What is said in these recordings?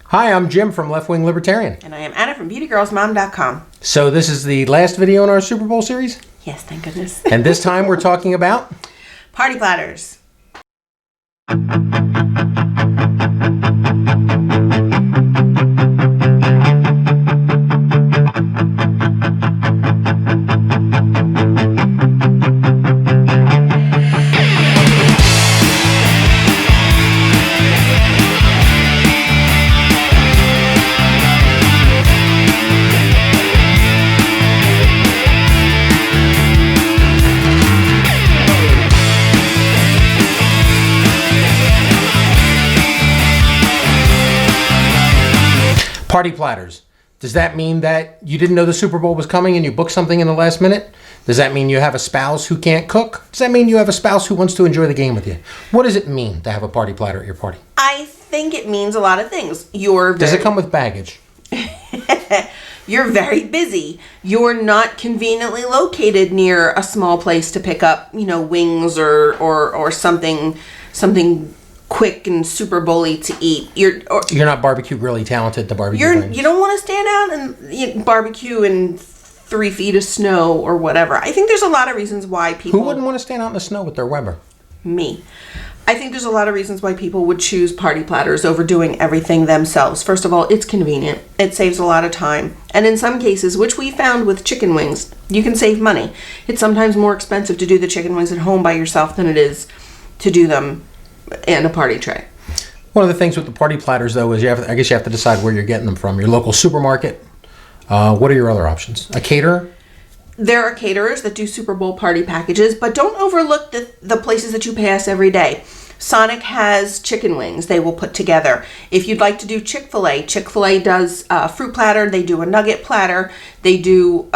Hi, I'm Jim from Left Wing Libertarian. And I am Anna from BeautyGirlsMom.com. So this is the last video in our Super Bowl series? Yes, thank goodness. And this time we're talking about? Party platters. Party platters. Does that mean that you didn't know the Super Bowl was coming and you booked something in the last minute? Does that mean you have a spouse who can't cook? Does that mean you have a spouse who wants to enjoy the game with you? What does it mean to have a party platter at your party? I think it means a lot of things. Does it come with baggage? You're very busy. You're not conveniently located near a small place to pick up, wings or something quick and Super Bowl-y to eat. You're not barbecue really talented to barbecue wings. You don't want to stand out and barbecue in 3 feet of snow or whatever. I think there's a lot of reasons why people... Who wouldn't want to stand out in the snow with their Weber? Me. I think there's a lot of reasons why people would choose party platters over doing everything themselves. First of all, it's convenient. It saves a lot of time. And in some cases, which we found with chicken wings, you can save money. It's sometimes more expensive to do the chicken wings at home by yourself than it is to do them in a party tray. One of the things with the party platters, though, is I guess you have to decide where you're getting them from. Your local supermarket. What are your other options? A caterer? There are caterers that do Super Bowl party packages, but don't overlook the places that you pass every day. Sonic has chicken wings they will put together. If you'd like to do Chick-fil-A, Chick-fil-A does a fruit platter. They do a nugget platter. They do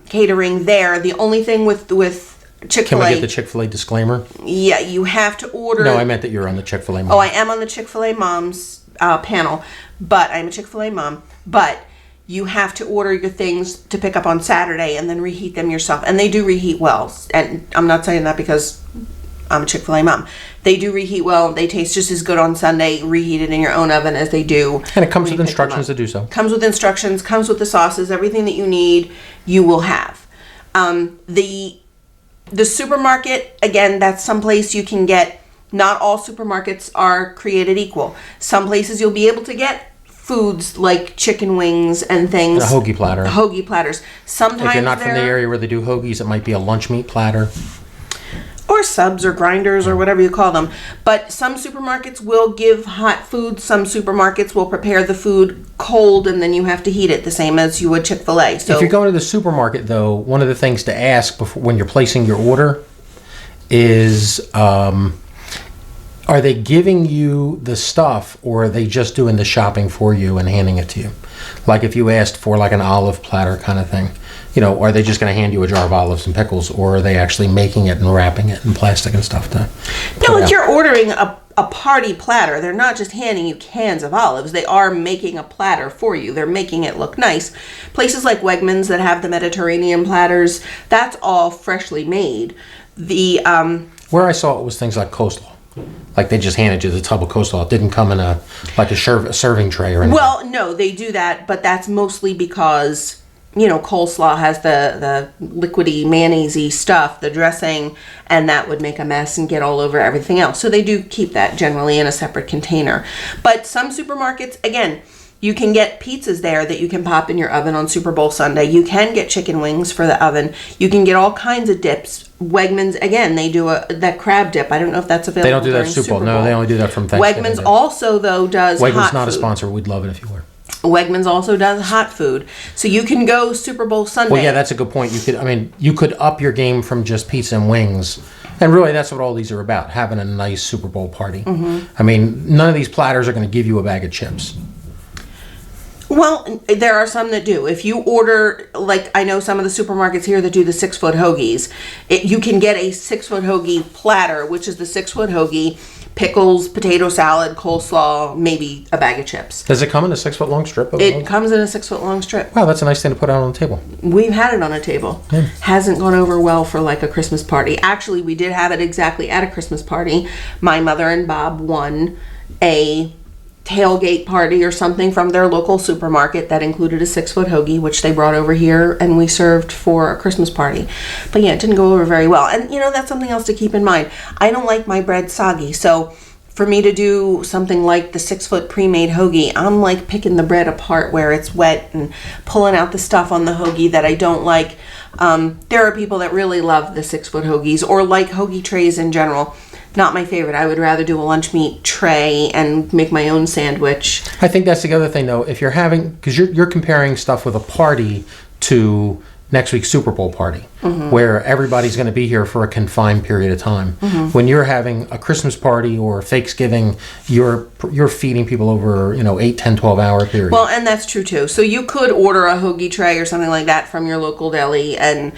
catering there. The only thing with Chick-fil-A... Can we get the Chick-fil-A disclaimer? Yeah, you have to order... No, I meant that you're on the Chick-fil-A mom. Oh, I am on the Chick-fil-A moms panel, but I'm a Chick-fil-A mom. But you have to order your things to pick up on Saturday and then reheat them yourself. And they do reheat well. And I'm not saying that because I'm a Chick-fil-A mom. They do reheat well. They taste just as good on Sunday, reheated in your own oven as they do. And it comes with instructions to do so. Comes with instructions, comes with the sauces, everything that you need, you will have. The supermarket, again, that's someplace you can get. Not all supermarkets are created equal. Some places you'll be able to get foods like chicken wings and things. A hoagie platter. Hoagie platters. Sometimes if you're not from the area where they do hoagies, it might be a lunch meat platter. Or subs or grinders or whatever you call them. But some supermarkets will give hot food. Some supermarkets will prepare the food cold and then you have to heat it the same as you would Chick-fil-A. So if you're going to the supermarket, though, one of the things to ask before when you're placing your order is, are they giving you the stuff or are they just doing the shopping for you and handing it to you? Like if you asked for like an olive platter kind of thing. Are they just going to hand you a jar of olives and pickles, or are they actually making it and wrapping it in plastic and stuff? No, if you're ordering a party platter, they're not just handing you cans of olives. They are making a platter for you. They're making it look nice. Places like Wegmans that have the Mediterranean platters, that's all freshly made. Where I saw it was things like coleslaw. Like they just handed you the tub of coleslaw. It didn't come in a serving tray or anything. Well, no, they do that, but that's mostly because... coleslaw has the liquidy, mayonnaise-y stuff, the dressing, and that would make a mess and get all over everything else. So they do keep that generally in a separate container. But some supermarkets, again, you can get pizzas there that you can pop in your oven on Super Bowl Sunday. You can get chicken wings for the oven. You can get all kinds of dips. Wegmans, again, they do that crab dip. I don't know if that's available. They don't do that Super Bowl. No, they only do that from Thanksgiving. Wegmans also, though, does hot food. Wegmans not a sponsor. We'd love it if you were. Wegmans also does hot food. So you can go Super Bowl Sunday. Well, yeah, that's a good point. You could up your game from just pizza and wings. And really, that's what all these are about, having a nice Super Bowl party. Mm-hmm. None of these platters are going to give you a bag of chips. Well, there are some that do. If you order, like I know some of the supermarkets here that do the 6-foot hoagies, you can get a 6-foot hoagie platter, which is the 6-foot hoagie, pickles, potato salad, coleslaw, maybe a bag of chips. Does it come in a 6-foot long strip? It comes in a 6-foot long strip. Wow, that's a nice thing to put out on the table. We've had it on a table. Yeah. Hasn't gone over well for like a Christmas party. Actually, we did have it exactly at a Christmas party. My mother and Bob won a tailgate party or something from their local supermarket that included a 6-foot hoagie, which they brought over here and we served for a Christmas party. But yeah, it didn't go over very well. And that's something else to keep in mind. I don't like my bread soggy, so for me to do something like the 6-foot pre-made hoagie, I'm like picking the bread apart where it's wet and pulling out the stuff on the hoagie that I don't like. There are people that really love the 6-foot hoagies or like hoagie trays in general. Not my favorite. I would rather do a lunch meat tray and make my own sandwich. I think that's the other thing, though. If you're having, because you're comparing stuff with a party to next week's Super Bowl party, where everybody's going to be here for a confined period of time. When you're having a Christmas party or Thanksgiving, you're feeding people over 8, 10, 12-hour period. Well, and that's true too. So you could order a hoagie tray or something like that from your local deli, and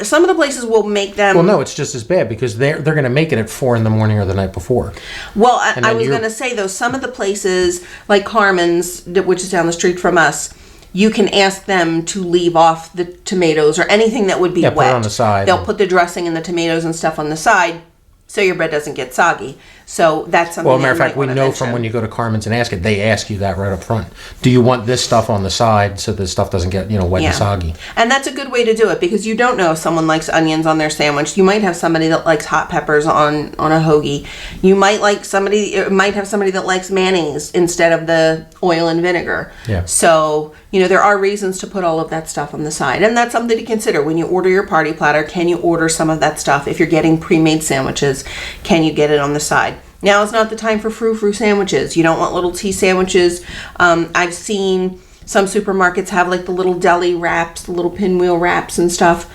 some of the places will make them. Well, no, it's just as bad because they're going to make it at 4 a.m. or the night before. Well, I was going to say though, some of the places like Carmen's, which is down the street from us, you can ask them to leave off the tomatoes or anything that would be wet. Put it on the side. They'll put the dressing and the tomatoes and stuff on the side so your bread doesn't get soggy. So that's something. Well, matter of fact, we know from when you go to Carmen's and ask it, they ask you that right up front. Do you want this stuff on the side so the stuff doesn't get wet and soggy? And that's a good way to do it because you don't know if someone likes onions on their sandwich. You might have somebody that likes hot peppers on a hoagie. You might have somebody that likes mayonnaise instead of the oil and vinegar. Yeah. So there are reasons to put all of that stuff on the side, and that's something to consider when you order your party platter. Can you order some of that stuff? If you're getting pre-made sandwiches, can you get it on the side? Now is not the time for frou-frou sandwiches. You don't want little tea sandwiches. I've seen some supermarkets have like the little deli wraps, the little pinwheel wraps and stuff.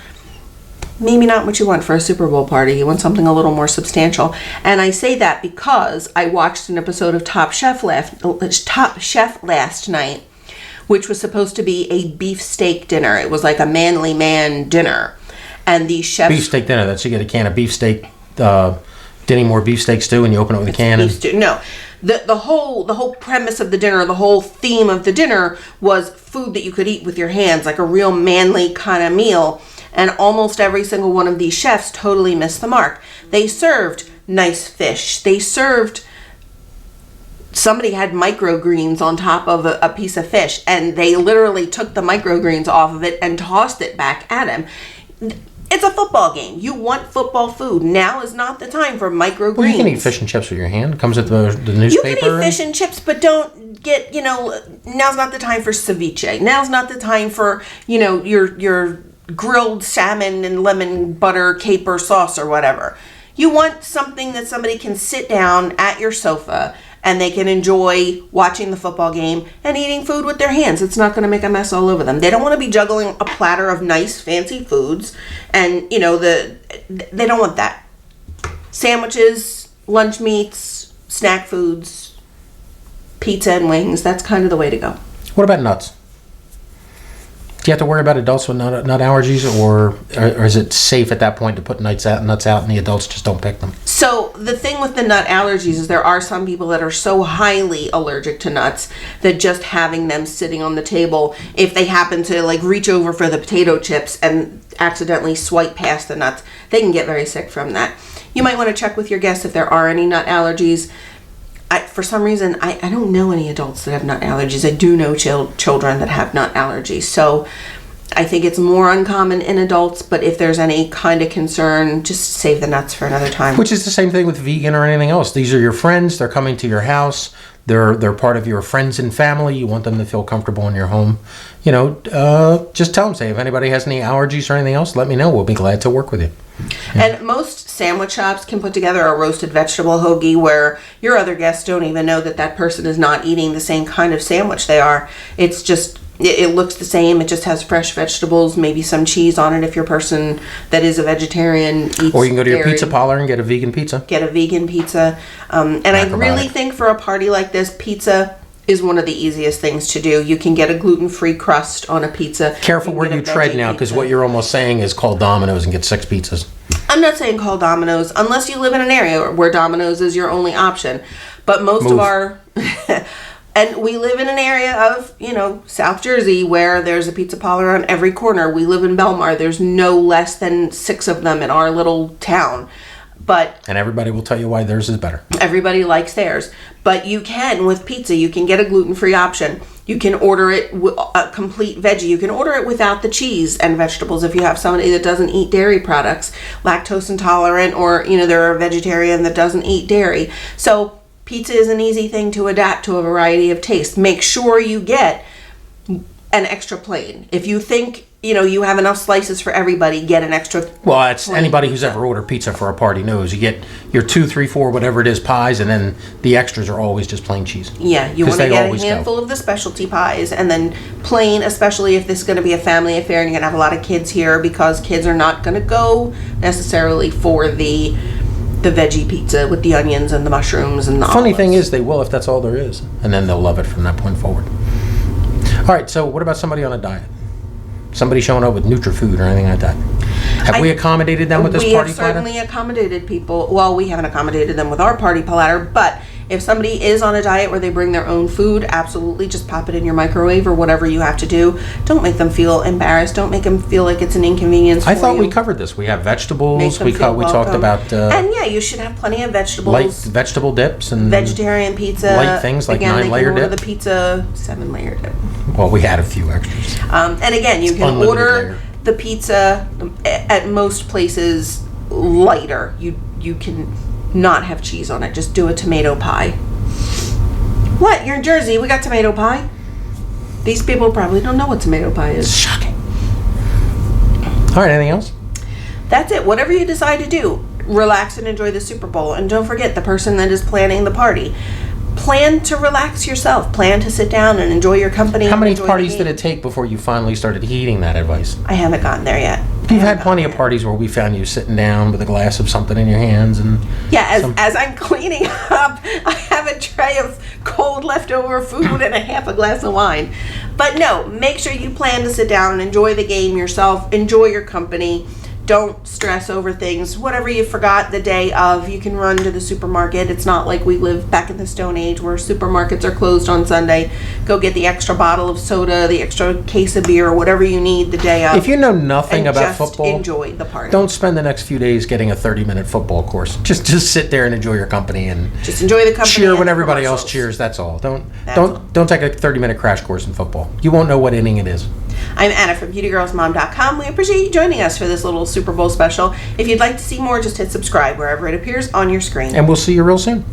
Maybe not what you want for a Super Bowl party. You want something a little more substantial. And I say that because I watched an episode of Top Chef last night, which was supposed to be a beefsteak dinner. It was like a manly man dinner. And the chefs... Beefsteak dinner. That's you get a can of beefsteak... Denny Moore beefsteak stew, and you open it with a can. No, the whole premise of the dinner, the whole theme of the dinner was food that you could eat with your hands, like a real manly kind of meal. And almost every single one of these chefs totally missed the mark. They served nice fish. They served. Somebody had microgreens on top of a piece of fish, and they literally took the microgreens off of it and tossed it back at him. It's a football game. You want football food. Now is not the time for microgreens. Well, you can eat fish and chips with your hand. It comes with the newspaper. You can eat fish and chips, but don't get, now's not the time for ceviche. Now's not the time for, your grilled salmon and lemon butter caper sauce or whatever. You want something that somebody can sit down at your sofa and they can enjoy watching the football game and eating food with their hands. It's not going to make a mess all over them. They don't want to be juggling a platter of nice, fancy foods, and they don't want that. Sandwiches, lunch meats, snack foods, pizza and wings, that's kind of the way to go. What about nuts? Do you have to worry about adults with nut allergies, or is it safe at that point to put nuts out and the adults just don't pick them? So the thing with the nut allergies is there are some people that are so highly allergic to nuts that just having them sitting on the table, if they happen to reach over for the potato chips and accidentally swipe past the nuts, they can get very sick from that. You might want to check with your guests if there are any nut allergies. For some reason, I don't know any adults that have nut allergies. I do know children that have nut allergies. So I think it's more uncommon in adults, but if there's any kind of concern, just save the nuts for another time. Which is the same thing with vegan or anything else. These are your friends. They're coming to your house. They're part of your friends and family. You want them to feel comfortable in your home. Just tell them, say, if anybody has any allergies or anything else, let me know. We'll be glad to work with you. Yeah. And most sandwich shops can put together a roasted vegetable hoagie where your other guests don't even know that person is not eating the same kind of sandwich they are. It's just, it looks the same. It just has fresh vegetables, maybe some cheese on it if your person that is a vegetarian eats. Or you can go to your pizza parlor and get a vegan pizza. And I really think for a party like this, pizza is one of the easiest things to do. You can get a gluten-free crust on a pizza. Careful where you tread now, because what you're almost saying is call Domino's and get 6 pizzas. I'm not saying call Domino's unless you live in an area where Domino's is your only option. But most of our... And we live in an area of, South Jersey where there's a pizza parlor on every corner. We live in Belmar. There's no less than 6 of them in our little town. And everybody will tell you why theirs is better. Everybody likes theirs. But you can, with pizza, you can get a gluten-free option. You can order it a complete veggie. You can order it without the cheese and vegetables if you have somebody that doesn't eat dairy products, lactose intolerant, or they're a vegetarian that doesn't eat dairy. So pizza is an easy thing to adapt to a variety of tastes. Make sure you get an extra plane. If you think you have enough slices for everybody, get an extra. Well, it's anybody who's ever ordered pizza for a party knows you get your 2, 3, 4, whatever it is, pies, and then the extras are always just plain cheese. Yeah, you want to get a handful of the specialty pies, and then plain, especially if this is going to be a family affair and you're going to have a lot of kids here, because kids are not going to go necessarily for the veggie pizza with the onions and the mushrooms and the Funny olives. thing is, they will if that's all there is, and then they'll love it from that point forward. All right, so what about somebody on a diet? Somebody showing up with NutriFood or anything like that? Have we accommodated them with this party platter? We have certainly accommodated people. Well, we haven't accommodated them with our party platter, but if somebody is on a diet where they bring their own food, absolutely just pop it in your microwave or whatever you have to do. Don't make them feel embarrassed. Don't make them feel like it's an inconvenience. I thought we covered this. We have vegetables. We talked about and yeah, you should have plenty of vegetables. Light vegetable dips and vegetarian pizza. Light things like 9-layer dip. The pizza 7-layer dip. Well, we had a few extras. And again, you can order the pizza at most places lighter. You can not have cheese on it. Just do a tomato pie. What? You're in Jersey. We got tomato pie. These people probably don't know what tomato pie is. Shocking. All right, anything else? That's it. Whatever you decide to do, relax and enjoy the Super Bowl. And don't forget, the person that is planning the party, plan to relax yourself. Plan to sit down and enjoy your company. How many parties did it take before you finally started heeding that advice? I haven't gotten there yet. You've had plenty of parties where we found you sitting down with a glass of something in your hands, and as I'm cleaning up, I have a tray of cold leftover food and a half a glass of wine. But no, make sure you plan to sit down and enjoy the game yourself. Enjoy your company. Don't stress over things. Whatever you forgot the day of, you can run to the supermarket. It's not like we live back in the Stone Age where supermarkets are closed on Sunday. Go get the extra bottle of soda, the extra case of beer, or whatever you need the day of. If you know nothing about football, enjoy the party. Don't spend the next few days getting a 30-minute football course. Just sit there and enjoy your company and just enjoy the company. Cheer when everybody else cheers. That's all. Don't take a 30-minute crash course in football. You won't know what inning it is. I'm Anna from BeautyGirlsMom.com. We appreciate you joining us for this little Super Bowl special. If you'd like to see more, just hit subscribe wherever it appears on your screen. And we'll see you real soon.